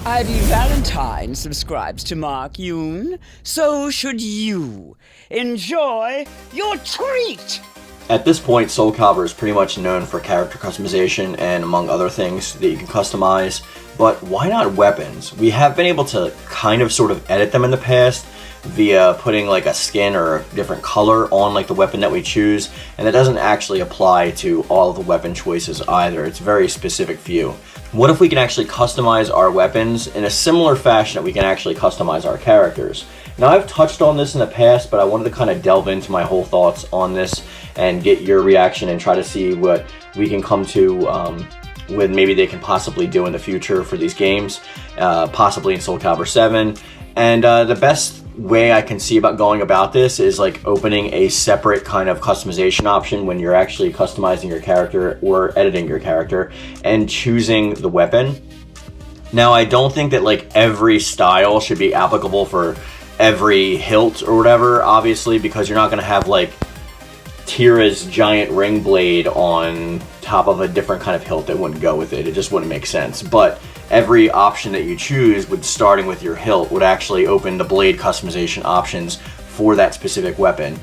Ivy Valentine subscribes to Mark Yoon, so should you. Enjoy your treat! At this point, Soul Calibur is pretty much known for character customization and among other things that you can customize, but why not weapons? We have been able to kind of sort of edit them in the past via putting like a skin or a different color on like the weapon that we choose, and that doesn't actually apply to all of the weapon choices either. It's very specific few. What if we can actually customize our weapons in a similar fashion that we can actually customize our characters? Now, I've touched on this in the past, but I wanted to kind of delve into my whole thoughts on this and get your reaction and try to see what we can come to with maybe they can possibly do in the future for these games, possibly in Soul Calibur 7. And the best way I can see about going about this is like opening a separate kind of customization option when you're actually customizing your character or editing your character and choosing the weapon. Now, I don't think that like every style should be applicable for every hilt or whatever, obviously, because you're not going to have like Tira's giant ring blade on top of a different kind of hilt that wouldn't go with it. It just wouldn't make sense. But every option that you choose, with starting with your hilt, would actually open the blade customization options for that specific weapon.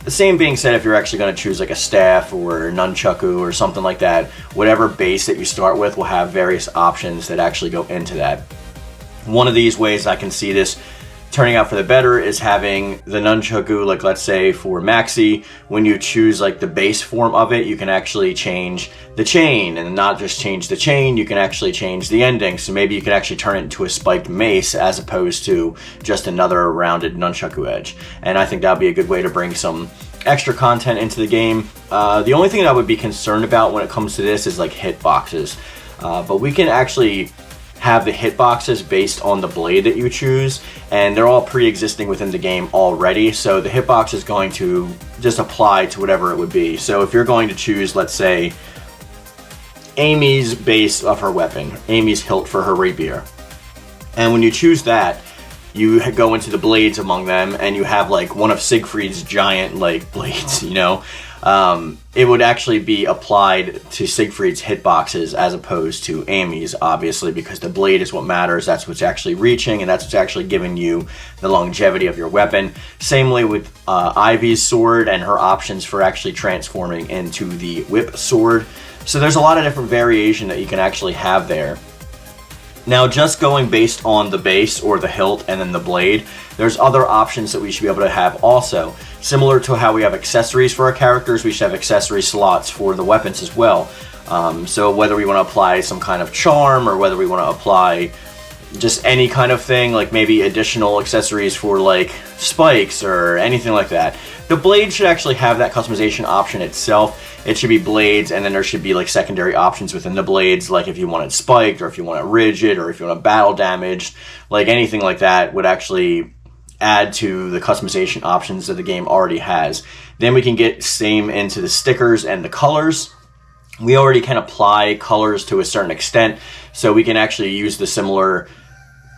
The same being said, if you're actually going to choose like a staff or a nunchaku or something like that, whatever base that you start with will have various options that actually go into that. One of these ways I can see this turning out for the better is having the nunchaku, like let's say for Maxi, when you choose like the base form of it, you can actually change the chain, and not just change the chain, you can actually change the ending. So maybe you can actually turn it into a spiked mace as opposed to just another rounded nunchaku edge. And I think that'd be a good way to bring some extra content into the game. The only thing that I would be concerned about when it comes to this is like hitboxes. But we can actually have the hitboxes based on the blade that you choose, and they're all pre-existing within the game already, so the hitbox is going to just apply to whatever it would be. So if you're going to choose, let's say, Amy's base of her weapon, Amy's hilt for her rapier, and when you choose that, you go into the blades among them, and you have like one of Siegfried's giant like blades, you know? It would actually be applied to Siegfried's hitboxes as opposed to Amy's, obviously, because the blade is what matters. That's what's actually reaching, and that's what's actually giving you the longevity of your weapon. Same way with Ivy's sword and her options for actually transforming into the whip sword. So there's a lot of different variation that you can actually have there. Now, just going based on the base or the hilt and then the blade, there's other options that we should be able to have also. Similar to how we have accessories for our characters, we should have accessory slots for the weapons as well. So whether we want to apply some kind of charm or whether we want to apply just any kind of thing, like maybe additional accessories for like spikes or anything like that. The blade should actually have that customization option itself. It should be blades, and then there should be like secondary options within the blades, like if you want it spiked, or if you want it rigid, or if you want it battle damaged, like anything like that would actually add to the customization options that the game already has. Then we can get same into the stickers and the colors. We already can apply colors to a certain extent, so we can actually use the similar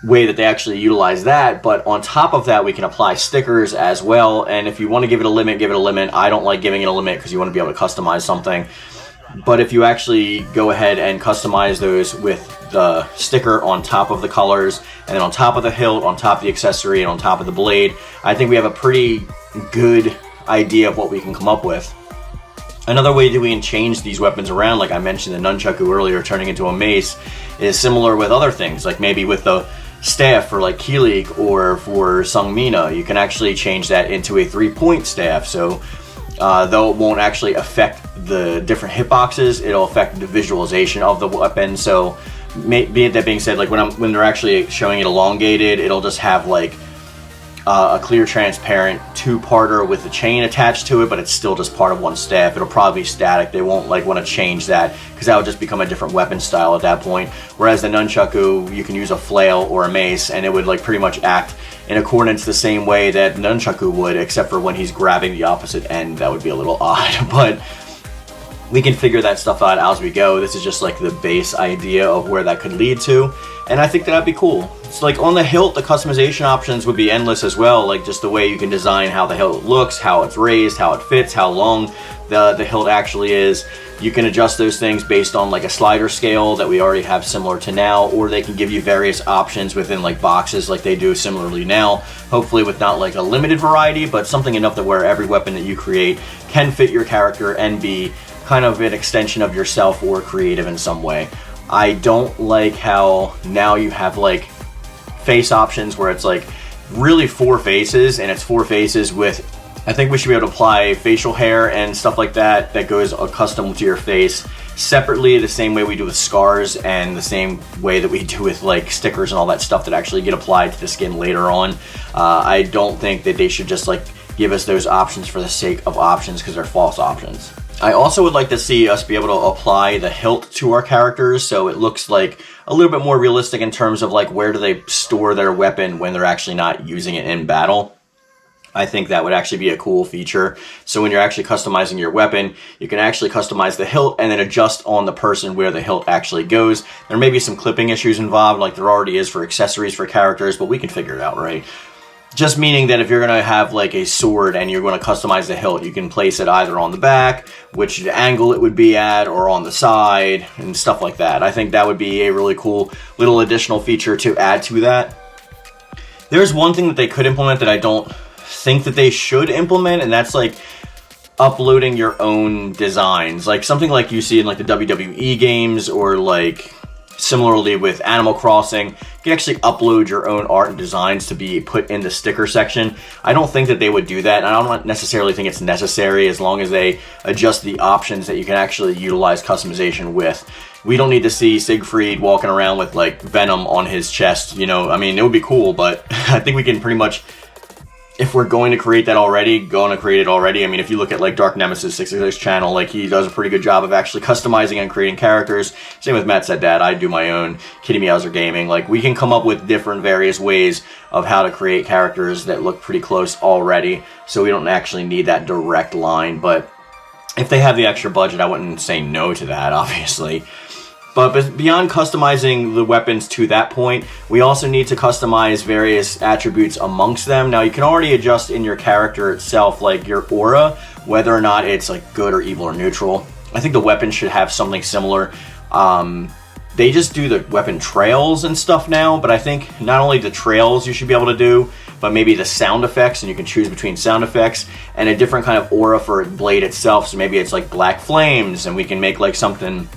way that they actually utilize that, but on top of that we can apply stickers as well. And if you want to give it a limit, give it a limit. I don't like giving it a limit because you want to be able to customize something, but if you actually go ahead and customize those with the sticker on top of the colors, and then on top of the hilt, on top of the accessory, and on top of the blade, I think we have a pretty good idea of what we can come up with. Another way that we can change these weapons around, like I mentioned the nunchaku earlier turning into a mace, is similar with other things, like maybe with the staff for like Kilik or for Sungmina, you can actually change that into a 3-point staff. So though it won't actually affect the different hitboxes, it'll affect the visualization of the weapon. So that being said, like when they're actually showing it elongated, it'll just have like a clear transparent 2-parter with a chain attached to it, but it's still just part of one staff. It'll probably be static. They won't like want to change that because that would just become a different weapon style at that point. Whereas the nunchaku, you can use a flail or a mace, and it would like pretty much act in accordance the same way that nunchaku would, except for when he's grabbing the opposite end. That would be a little odd, but we can figure that stuff out as we go. This is just like the base idea of where that could lead to, and I think that'd be cool. So like on the hilt, the customization options would be endless as well, like just the way you can design how the hilt looks, how it's raised, how it fits, how long the hilt actually is. You can adjust those things based on like a slider scale that we already have similar to now, or they can give you various options within like boxes like they do similarly now, hopefully with not like a limited variety, but something enough that where every weapon that you create can fit your character and be kind of an extension of yourself or creative in some way. I don't like how now you have like face options where it's like really 4 faces, and it's 4 faces with, I think we should be able to apply facial hair and stuff like that that goes custom to your face separately, the same way we do with scars and the same way that we do with like stickers and all that stuff that actually get applied to the skin later on. I don't think that they should just like give us those options for the sake of options, because they're false options. I also would like to see us be able to apply the hilt to our characters so it looks like a little bit more realistic in terms of like where do they store their weapon when they're actually not using it in battle. I think that would actually be a cool feature. So when you're actually customizing your weapon, you can actually customize the hilt and then adjust on the person where the hilt actually goes. There may be some clipping issues involved like there already is for accessories for characters, but we can figure it out, right? Just meaning that if you're going to have like a sword and you're going to customize the hilt, you can place it either on the back, which angle it would be at, or on the side and stuff like that. I think that would be a really cool little additional feature to add to that. There's one thing that they could implement that I don't think that they should implement, and that's like uploading your own designs. Like something like you see in like the WWE games, or like similarly with Animal Crossing, you can actually upload your own art and designs to be put in the sticker section. I don't think that they would do that, and I don't necessarily think it's necessary as long as they adjust the options that you can actually utilize customization with. We don't need to see Siegfried walking around with like Venom on his chest, you know. I mean, it would be cool, but I think we can pretty much, if we're going to create that already, create it already. I mean, if you look at like Dark Nemesis 66 channel, like he does a pretty good job of actually customizing and creating characters. Same with Matt Said Dad, I do my own KittyMeowser Gaming. Like we can come up with different various ways of how to create characters that look pretty close already. So we don't actually need that direct line, but if they have the extra budget, I wouldn't say no to that, obviously. But beyond customizing the weapons to that point, we also need to customize various attributes amongst them. Now, you can already adjust in your character itself, like your aura, whether or not it's like good or evil or neutral. I think the weapon should have something similar. They just do the weapon trails and stuff now, but I think not only the trails you should be able to do, but maybe the sound effects, and you can choose between sound effects and a different kind of aura for the blade itself. So maybe it's like black flames, and we can make like something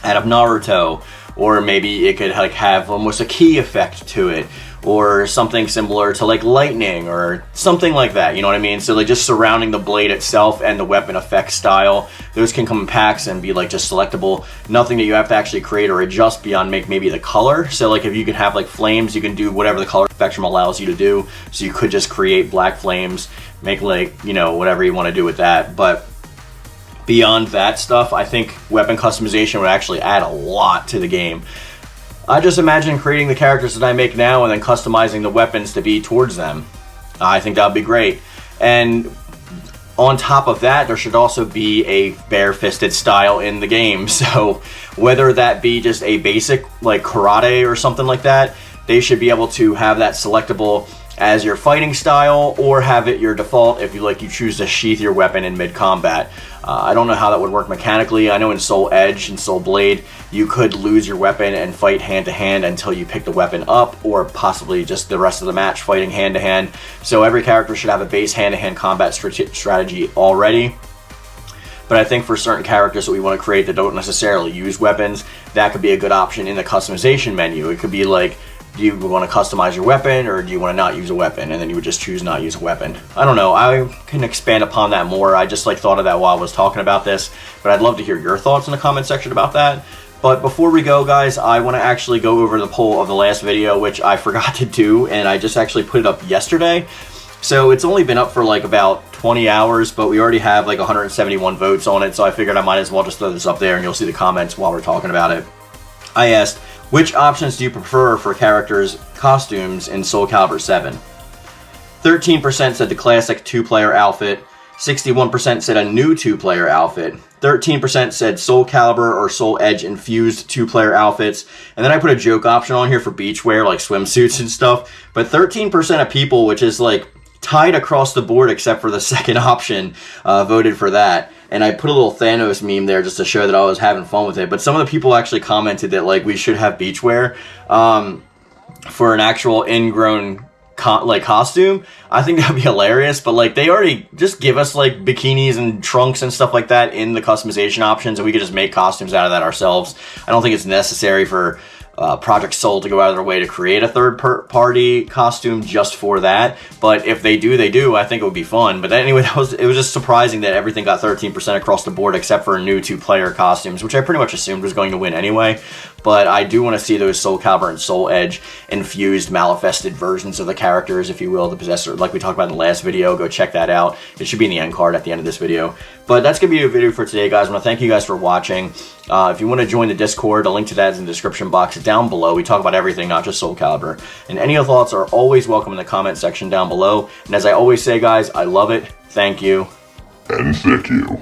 out of Naruto, or maybe it could like have almost a key effect to it, or something similar to like lightning or something like that, you know what I mean? So like just surrounding the blade itself and the weapon effect style, those can come in packs and be like just selectable. Nothing that you have to actually create or adjust beyond maybe the color. So like if you can have like flames, you can do whatever the color spectrum allows you to do. So you could just create black flames, make like, you know, whatever you want to do with that. But beyond that stuff, I think weapon customization would actually add a lot to the game. I just imagine creating the characters that I make now and then customizing the weapons to be towards them. I think that would be great. And on top of that, there should also be a bare-fisted style in the game. So whether that be just a basic like karate or something like that, they should be able to have that selectable as your fighting style, or have it your default if you choose to sheath your weapon in mid-combat. I don't know how that would work mechanically. I know in Soul Edge and Soul Blade, you could lose your weapon and fight hand-to-hand until you pick the weapon up, or possibly just the rest of the match fighting hand-to-hand. So every character should have a base hand-to-hand combat strategy already. But I think for certain characters that we want to create that don't necessarily use weapons, that could be a good option in the customization menu. It could be like, do you want to customize your weapon, or do you want to not use a weapon? And then you would just choose not use a weapon. I don't know. I can expand upon that more. I just thought of that while I was talking about this. But I'd love to hear your thoughts in the comment section about that. But before we go, guys, I want to actually go over the poll of the last video, which I forgot to do, and I just actually put it up yesterday. So it's only been up for like about 20 hours, but we already have like 171 votes on it. So I figured I might as well just throw this up there, and you'll see the comments while we're talking about it. I asked, which options do you prefer for characters' costumes in Soul Calibur 7? 13% said the classic 2-player outfit, 61% said a new 2-player outfit. 13% said Soul Calibur or Soul Edge infused 2-player outfits. And then I put a joke option on here for beachwear, like swimsuits and stuff. But 13% of people, which is like tied across the board except for the second option, voted for that. And I put a little Thanos meme there just to show that I was having fun with it. But some of the people actually commented that like we should have beachwear for an actual ingrown costume. I think that'd be hilarious, but like they already just give us like bikinis and trunks and stuff like that in the customization options, and we could just make costumes out of that ourselves. I don't think it's necessary for Project Soul to go out of their way to create a third-party costume just for that. But if they do, they do. I think it would be fun. But anyway, it was just surprising that everything got 13% across the board except for new 2-player costumes, which I pretty much assumed was going to win anyway. But I do want to see those Soul Calibur and Soul Edge infused, manifested versions of the characters, if you will, the possessor, like we talked about in the last video. Go check that out. It should be in the end card at the end of this video. But that's going to be a video for today, guys. I want to thank you guys for watching. If you want to join the Discord, a link to that is in the description box down below. We talk about everything, not just Soul Calibur. And any of thoughts are always welcome in the comment section down below. And as I always say, guys, I love it. Thank you. And thank you.